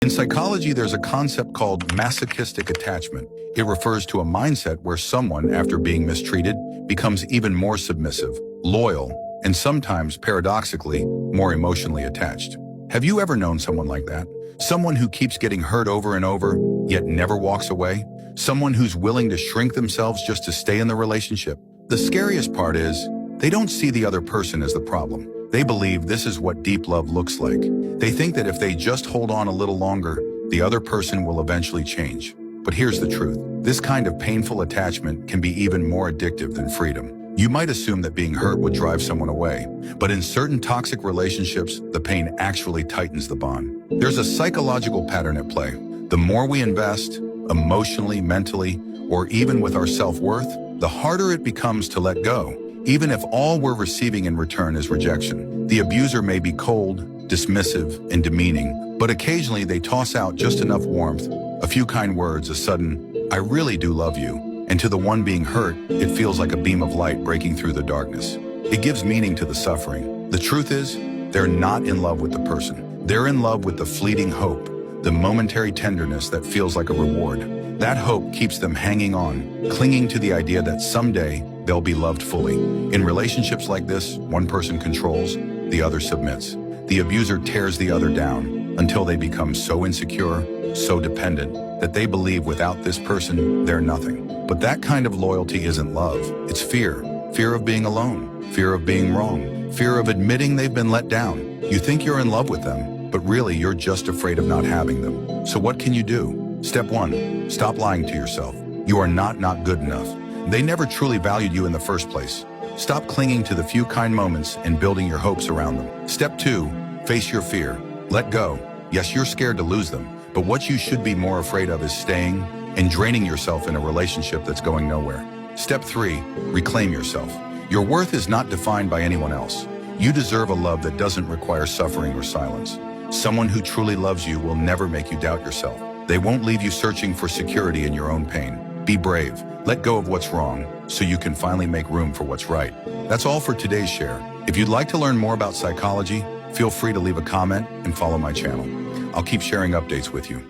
In psychology, there's a concept called masochistic attachment. It refers to a mindset where someone, after being mistreated, becomes even more submissive, loyal, and sometimes, paradoxically, more emotionally attached. Have you ever known someone like that? Someone who keeps getting hurt over and over, yet never walks away? Someone who's willing to shrink themselves just to stay in the relationship? The scariest part is, they don't see the other person as the problem. They believe this is what deep love looks like. They think that if they just hold on a little longer, the other person will eventually change. But here's the truth. This kind of painful attachment can be even more addictive than freedom. You might assume that being hurt would drive someone away, but in certain toxic relationships, the pain actually tightens the bond. There's a psychological pattern at play. The more we invest, emotionally, mentally, or even with our self-worth, the harder it becomes to let go. Even if all we're receiving in return is rejection. The abuser may be cold, dismissive, and demeaning, but occasionally they toss out just enough warmth, a few kind words, a sudden, "I really do love you." And to the one being hurt, it feels like a beam of light breaking through the darkness. It gives meaning to the suffering. The truth is, they're not in love with the person. They're in love with the fleeting hope, the momentary tenderness that feels like a reward. That hope keeps them hanging on, clinging to the idea that someday they'll be loved fully. In relationships like this, one person controls, the other submits. The abuser tears the other down until they become so insecure, so dependent, that they believe without this person, they're nothing. But that kind of loyalty isn't love, it's fear. Fear of being alone, fear of being wrong, fear of admitting they've been let down. You think you're in love with them, but really you're just afraid of not having them. So what can you do? Step 1, stop lying to yourself. You are not good enough. They never truly valued you in the first place. Stop clinging to the few kind moments and building your hopes around them. Step 2, face your fear. Let go. Yes, you're scared to lose them, but what you should be more afraid of is staying and draining yourself in a relationship that's going nowhere. Step 3, reclaim yourself. Your worth is not defined by anyone else. You deserve a love that doesn't require suffering or silence. Someone who truly loves you will never make you doubt yourself. They won't leave you searching for security in your own pain. Be brave. Let go of what's wrong so you can finally make room for what's right. That's all for today's share. If you'd like to learn more about psychology, feel free to leave a comment and follow my channel. I'll keep sharing updates with you.